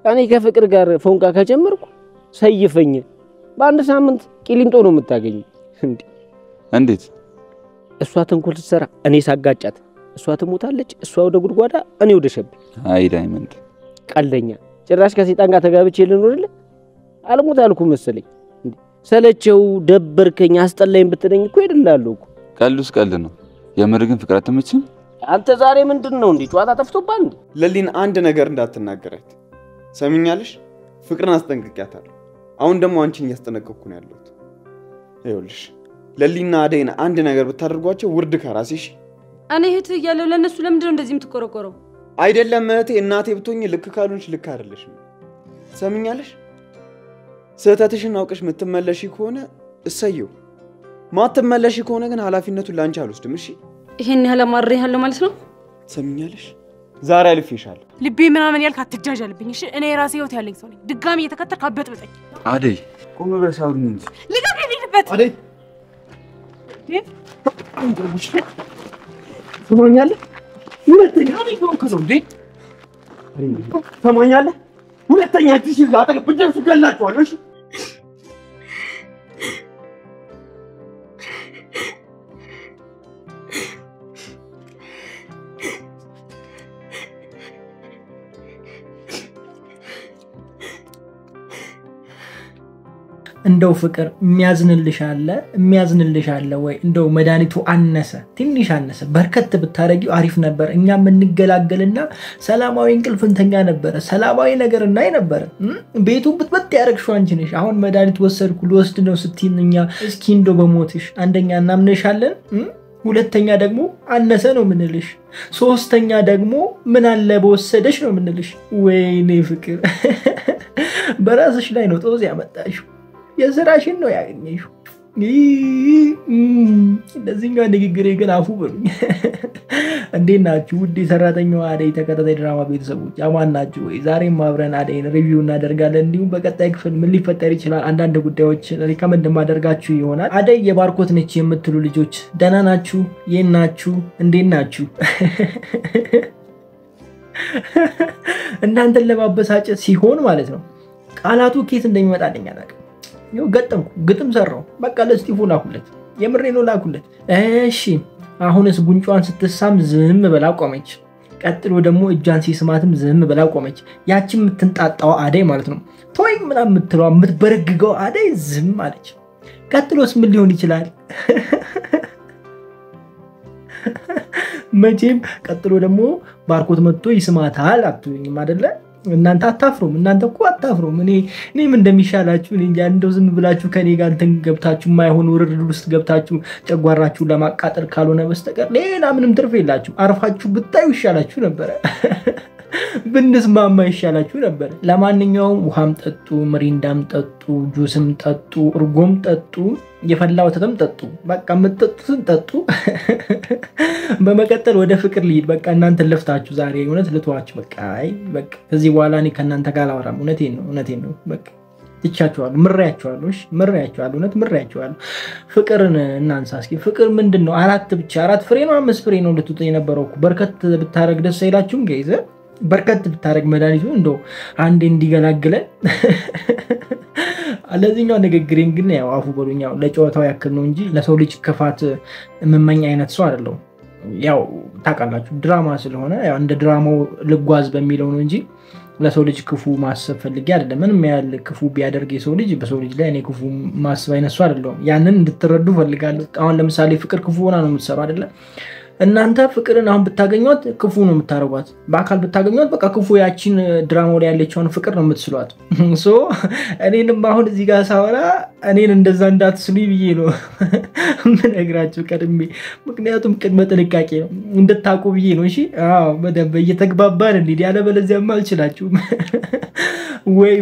እኔ ከፍቅር ጋር ፎንቃ ከጀመርኩ ሰይፈኝ በአንድ ሳምንት ቂሊንጦ ነው የምታገኝ እንዴት እሷ ተንኮል ትሰራ እኔ ሳጋጫት እሷ ትሞታለች እሷ ወደ ጉድጓዳ እኔ ወደ ሸብ አይ ዳይመንድ ቀልደኛ ጭራሽ ከሰይጣን ጋር ተጋብቼ ልኖርልህ አልሞት አልኩ መሰለኝ ሰለቸው ደበርከኝ አስጠላኝ ብትደኝ እኮ ይደላሉ እኮ ቀልዱስ ቀልድ ነው የምር ግን ፍቅር አትመችም አንተ ዛሬ ምንድነው እንዴ ጨዋታ ጠፍቶባል እንዴ ለሊን አንድ ነገር እንዳትናገራት ሰምኛለሽ ፍቅርን አስጠንቅቂያታለሁ አሁን ደግሞ አንቺን ያስጠነቀቅኩ ነው ያለሁት ይኸውልሽ ለሊና አደይና አንድ ነገር ብታደርጓቸው ውርድ ከራስሽ እኔ እህት እያለሁ ለነሱ ለምንድነው እንደዚህ የምትቆረቆረው አይደለም እህቴ እናቴ ብትሆኚ ልክ ካልሆንሽ ልክ አይደለሽም ሰምኛለሽ ስህተትሽን አውቀሽ የምትመለሺ ከሆነ እሰየው ማትመለሺ ከሆነ ግን ኃላፊነቱን ላንቺ አልወስድም እሺ ይሄን ያህል ማረኝ ያለው ማለት ነው ሰምኛለሽ ዛሬ አልፌሻለሁ ልቤ ምናምን ያልክ አትጃጃልብኝ እሺ እኔ ራሴ ህይወት ያለኝ ሰው ነኝ ድጋሚ እየተከተልክ አበጥብጠኝ አደይ ቆም ብለሽ አውሪኝ እንጂ ልቀቀኝ ልበት አደይ ሰማኛለህ ሁለተኛ ነው ከሰው እንዴ ሰማኛለህ ሁለተኛ ትሽ ላጠቅ ብጀርሱ ገላችኋለሁ እሺ እንደው ፍቅር የሚያዝንልሽ አለ ወይ እንደው መድኃኒቱ አነሰ ትንሽ አነሰ በርከት ብታረጊው አሪፍ ነበር እኛም እንገላገልና ሰላማዊ እንቅልፍንተኛ ነበር ሰላማዊ ነገር እናይ ነበር ቤቱ ብትበጥ ያረግሽው አንቺ ነሽ አሁን መድኃኒት ወሰድኩ ልወስድ ነው ስትይንኛ እስኪ እንደው በሞትሽ አንደኛ እናምነሻለን ሁለተኛ ደግሞ አነሰ ነው ምንልሽ ሶስተኛ ደግሞ ምን አለ በወሰደሽ ነው ምንልሽ ወይኔ ፍቅር በራስሽ ላይ ነው ጦዝ ያመጣሽው የዘራሽን ነው ያገኘሽው እንደዚህኛው ንግግሬ ግን አፉ በሉኝ እንዴት ናችሁ ውድ ሰራተኛዋ አደይ ተከታታይ ድራማ ቤተሰቦች አማን ናችሁ ወይ ዛሬም አብረን አደይን ሪቪው እናደርጋለን እንዲሁም በቀጣይ ክፍል ምን ሊፈጠር ይችላል አንዳንድ ጉዳዮች ሪከመንድ ማደርጋችሁ ይሆናል አደይ የባርኮት ነች የምትሉ ልጆች ደህና ናችሁ የናችሁ እንዴት ናችሁ እናንተን ለማበሳጨት ሲሆን ማለት ነው ቃላቱ ኬት እንደሚመጣልኝ አላውቅም ነው ገጠምኩ ግጥም ሰራው በቃ ለስቲፉ ላኩለት የምሬ ነው ላኩለት እሺ አሁንስ ጉንጯን ስትሳም ዝም ብላ ቆመች ቀጥሎ ደግሞ እጃን ሲስማትም ዝም ብላ ቆመች ያቺ የምትንጣጣው አደይ ማለት ነው ቶይ ምናምን የምትለው የምትበረግገው አደይ ዝም አለች ቀጥሎስ ምን ሊሆን ይችላል መቼም ቀጥሎ ደግሞ ባርኮት መጥቶ ይስማታል አትሉኝም አይደለ እናንተ አታፍሩም እናንተ እኮ አታፍሩም እኔም እንደሚሻላችሁ እኔ እንደው ዝም ብላችሁ ከኔ ጋር እንትን ገብታችሁ ማይሆን ውርርድ ውስጥ ገብታችሁ ጨጓራችሁ ለማቃጠል ካልሆነ በስተቀር ሌላ ምንም ትርፍ የላችሁ አርፋችሁ ብታዩ ይሻላችሁ ነበር ብንስማማ ይሻላችሁ ነበር ለማንኛውም ውሃም ጠጡ ምሪንዳም ጠጡ ጁስም ጠጡ እርጎም ጠጡ የፈላው ወተትም ጠጡ በቃ መጠጡትን ጠጡ በመቀጠል ወደ ፍቅር ልሂድ በቃ እናንተ ለፍታችሁ ዛሬ እውነት ልተዋችሁ በቃ አይ በቃ ከዚህ በኋላ እኔ ከናንተ ጋር አላወራም እውነቴን ነው በቃ ትቻችኋለሁ ምራያችኋለሁ እሺ ምራያችኋለሁ እውነት ምራያችኋለሁ ፍቅርን እናንሳ እስኪ ፍቅር ምንድነው አራት ፍሬ ነው 5 ፍሬ ነው ልትውጥ የነበረው በርከት ብታረግ ደስ አይላችሁም ጋይዘ በርከት ብታረግ መድኃኒቱ እንደው አንዴ እንዲገላግለን አለዚህኛው ንግግሬን ግን ያው አፉ በሉኛው ለጨዋታው ያክል ነው እንጂ ለሰው ልጅ ክፋት መመኛ አይነት ሰው አይደለም ያው ታውቃላችሁ ድራማ ስለሆነ ያው እንደ ድራማው ልጓዝ በሚለው ነው እንጂ ለሰው ልጅ ክፉ ማሰብ ፈልጌ አይደለም ምንም ያህል ክፉ ቢያደርግ የሰው ልጅ በሰው ልጅ ላይ እኔ ክፉ ማሰብ አይነት ሰው አይደለም ያንን እንድትረዱ ፈልጋለሁ አሁን ለምሳሌ ፍቅር ክፉ ሆና ነው የምትሰራው አይደለ እናንተ ፍቅርን አሁን ብታገኙት ክፉ ነው የምታረጓት በአካል ብታገኙት በቃ ክፉ ያቺን ድራማው ላይ ያለችውን ፍቅር ነው የምትስሏት ሶ እኔንም አሁን እዚህ ጋር ሳወራ እኔን እንደዛ እንዳትስሉኝ ብዬ ነው ምን እግራችሁ ቀድሜ ምክንያቱም ቅድመ ጥንቃቄ ነው እንድታቁ ብዬ ነው እሺ አዎ በደንብ እየተግባባን እንዴ ያለ በለዚያማ አልችላችሁም ወይ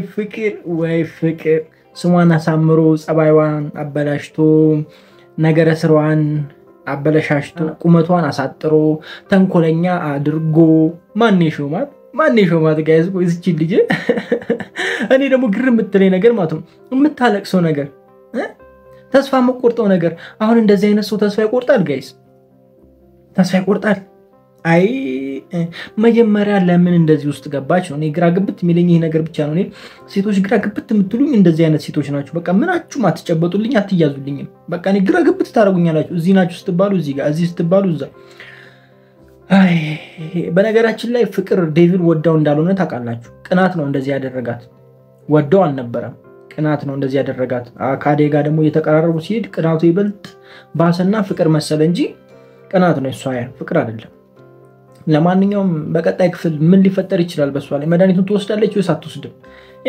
ፍቅር ስሟን አሳምሮ ጸባይዋን አበላሽቶ ነገረ ስሯን አበለሻሽቶ ቁመቷን አሳጥሮ ተንኮለኛ አድርጎ ማን ሾማት ጋይስ እዚች ልጅ እኔ ደግሞ ግርም የምትለኝ ነገር ማለት ነው የምታለቅሰው ነገር ተስፋ መቆርጠው ነገር አሁን እንደዚህ አይነት ሰው ተስፋ ይቆርጣል ጋይስ ተስፋ ይቆርጣል አይ መጀመሪያ ለምን እንደዚህ ውስጥ ገባች ነው እኔ ግራ ግብት የሚለኝ ይሄ ነገር ብቻ ነው እኔ ሴቶች ግራ ግብት የምትሉኝ እንደዚህ አይነት ሴቶች ናችሁ በቃ ምናችሁም አትጨበጡልኝ አትያዙልኝም በቃ እኔ ግራ ግብት ታረጉኛላችሁ እዚህ ናችሁ ስትባሉ እዚህ ጋር እዚህ ስትባሉ እዛ አይ በነገራችን ላይ ፍቅር ዴቪድ ወዳው እንዳልሆነ ታውቃላችሁ ቅናት ነው እንደዚህ ያደረጋት ወዳው አልነበረም ቅናት ነው እንደዚህ ያደረጋት አካዴ ጋር ደግሞ እየተቀራረቡ ሲሄድ ቅናቱ ይበልጥ ባሰና ፍቅር መሰለ እንጂ ቅናት ነው እሷ ፍቅር አይደለም ለማንኛውም በቀጣይ ክፍል ምን ሊፈጠር ይችላል በሷ ላይ መድኃኒቱን ትወስዳለች ወይስ አትወስድም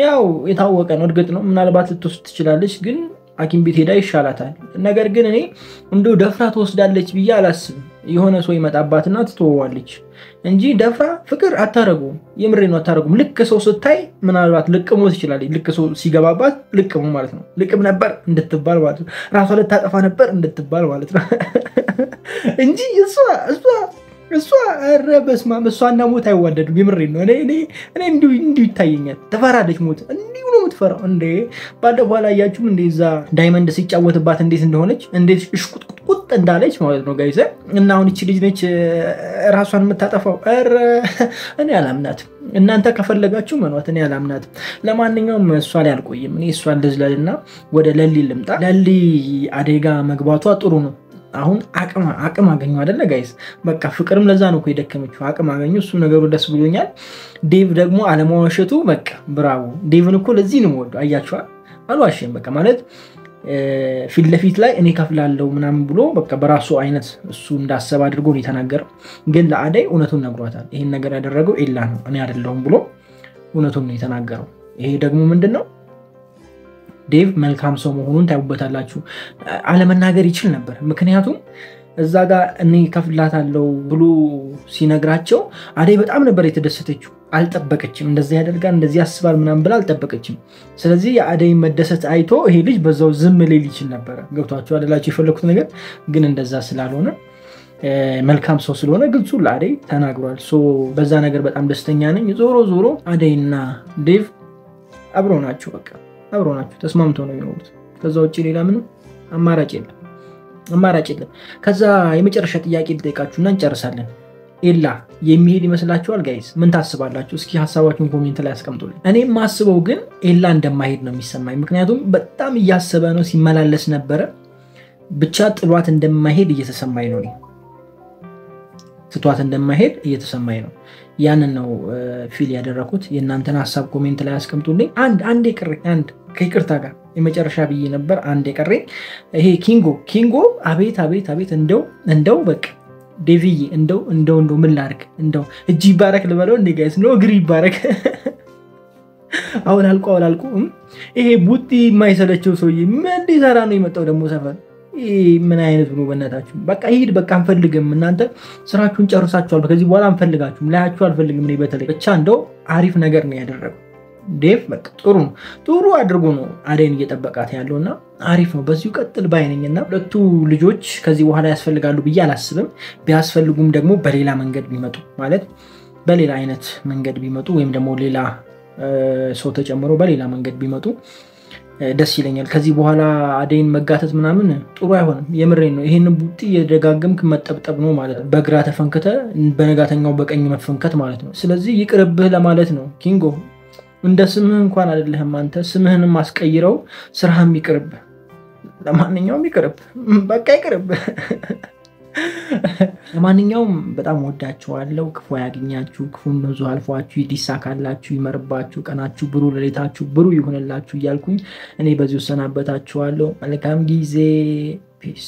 ያው የታወቀ ነው እርግጥ ነው ምናልባት ልትወስድ ትችላለች ግን ሐኪም ቤት ሄዳ ይሻላታል ነገር ግን እኔ እንደው ደፍራ ትወስዳለች ብዬ አላስብም የሆነ ሰው ይመጣባትና ትተወዋለች እንጂ ደፍራ ፍቅር አታረጉ የምሬ ነው አታረጉም ልክ ሰው ስታይ ምናልባት ልቅሞ ትችላለች ልክ ሰው ሲገባባት ልቅሙ ማለት ነው ልቅም ነበር እንድትባል ማለት ነው ራሷ ልታጠፋ ነበር እንድትባል ማለት ነው እንጂ እሷ ረበስማ እሷና ሞት አይዋደዱም የምሬ ነው እኔ እንዲሁ ይታየኛል ተፈራለች ሞት እንዲሁ ነው የምትፈራው እንዴ ባለፈው አላያችሁም እንደዛ ዳይመንድ ሲጫወትባት እንዴት እንደሆነች እንዴት እሽቁጥቁጥ እንዳለች ማለት ነው ጋይዘ እና አሁን እቺ ልጅ ነች ራሷን የምታጠፋው እኔ አላምናትም እናንተ ከፈለጋችሁ መኗት እኔ አላምናትም ለማንኛውም እሷ ላይ አልቆይም እኔ እሷን ልዝለልና ወደ ለሊ ልምጣ ለሊ አደጋ መግባቷ ጥሩ ነው አሁን አቅም አገኙ አይደለ ጋይስ በቃ ፍቅርም ለዛ ነው የደከመችው አቅም አገኙ እሱ ነገሩ ደስ ብሎኛል ዴቭ ደግሞ አለማዋሸቱ በቃ ብራቮ ዴቭን እኮ ለዚህ ነው ወዶ አያችኋ አልዋሽም በቃ ማለት ፊት ለፊት ላይ እኔ ከፍላለሁ ምናምን ብሎ በቃ በራሱ አይነት እሱ እንዳሰብ አድርጎ ነው የተናገረው ግን ለአደይ እውነቱን ነግሯታል ይሄን ነገር ያደረገው ኤላ ነው እኔ አይደለሁም ብሎ እውነቱን ነው የተናገረው ይሄ ደግሞ ምንድነው ዴቭ መልካም ሰው መሆኑን ታዩበታላችሁ አለመናገር ይችል ነበር ምክንያቱም እዛ ጋር እኔ ከፍላታለሁ ብሎ ሲነግራቸው አደይ በጣም ነበር የተደሰተችው አልጠበቀችም እንደዚህ ያደርጋል እንደዚህ ያስባል ምናምን ብላ አልጠበቀችም ስለዚህ የአደይ መደሰት አይቶ ይሄ ልጅ በዛው ዝም ሊል ይችል ነበር ገብቷችሁ አይደላችሁ የፈለኩት ነገር ግን እንደዛ ስላልሆነ መልካም ሰው ስለሆነ ግልጹ ለአደይ ተናግሯል ሶ በዛ ነገር በጣም ደስተኛ ነኝ ዞሮ አደይና ዴቭ አብረው ናቸው በቃ አብረው ናቸው ተስማምተው ነው የሚኖሩት ከዛ ውጪ ሌላ ምንም አማራጭ የለም ከዛ የመጨረሻ ጥያቄ ልጠይቃችሁና እንጨርሳለን ኤላ የሚሄድ ይመስላችኋል ጋይስ ምን ታስባላችሁ እስኪ ሐሳባችሁን ኮሜንት ላይ አስቀምጡልኝ እኔ ማስበው ግን ኤላ እንደማይሄድ ነው የሚሰማኝ ምክንያቱም በጣም እያሰበ ነው ሲመላለስ ነበር ብቻ ጥሏት እንደማይሄድ እየተሰማኝ ነው ትቷት እንደማይሄድ እየተሰማኝ ነው ያንን ነው ፊል ያደረኩት የእናንተን ሐሳብ ኮሜንት ላይ አስቀምጡልኝ አንድ አንድ ከይቅርታ ጋር የመጨረሻ ብዬ ነበር አንድ የቀረኝ ይሄ ኪንጎ አቤት እንደው በቃ ዴቪዬ እንደው ምን ላድርግ እንደው እጅ ይባረክ ልበለው እንዴ ጋይስ ነው እግር ይባረክ አሁን አልቆ ይሄ ቡጢ የማይሰለቸው ሰውዬ ምን ሊሰራ ነው የመጣው ደግሞ ሰፈር ምን አይነት ነው በእናታችሁ በቃ ሂድ በቃ አንፈልግም እናንተ ስራችሁን ጨርሳችኋል ከዚህ በኋላ አንፈልጋችሁም ላያችሁ አልፈልግም እኔ በተለይ ብቻ እንደው አሪፍ ነገር ነው ያደረገው ዴቭ በቃ ጥሩ አድርጎ ነው አደይን እየጠበቃት ያለውና አሪፍ ነው በዚሁ ቀጥል ባይነኝና ሁለቱ ልጆች ከዚህ በኋላ ያስፈልጋሉ ብዬ አላስብም ቢያስፈልጉም ደግሞ በሌላ መንገድ ቢመጡ ማለት በሌላ አይነት መንገድ ቢመጡ ወይም ደግሞ ሌላ ሰው ተጨምሮ በሌላ መንገድ ቢመጡ ደስ ይለኛል ከዚህ በኋላ አደይን መጋተት ምናምን ጥሩ አይሆንም የምሬን ነው ይሄን ቡጢ የደጋገምክ መጠብጠብ ነው ማለት ነው በግራ ተፈንከተ በነጋተኛው በቀኝ መፈንከት ማለት ነው ስለዚህ ይቅርብህ ለማለት ነው ኪንጎ እንደ ስምህ እንኳን አይደለም አንተ ስምህንም አስቀይረው ስራህም ይቅርብ ለማንኛውም ይቅርብ በቃ ይቅርብ ለማንኛውም በጣም ወዳችኋለሁ ክፉ ያገኛችሁ ክፉን ብዙ አልፏችሁ ይዲሳካላችሁ ይመርባችሁ ቀናችሁ ብሩ ለሌታችሁ ብሩ ይሁንላችሁ እያልኩኝ እኔ በዚሁ ሰናበታችኋለሁ መልካም ጊዜ ፒስ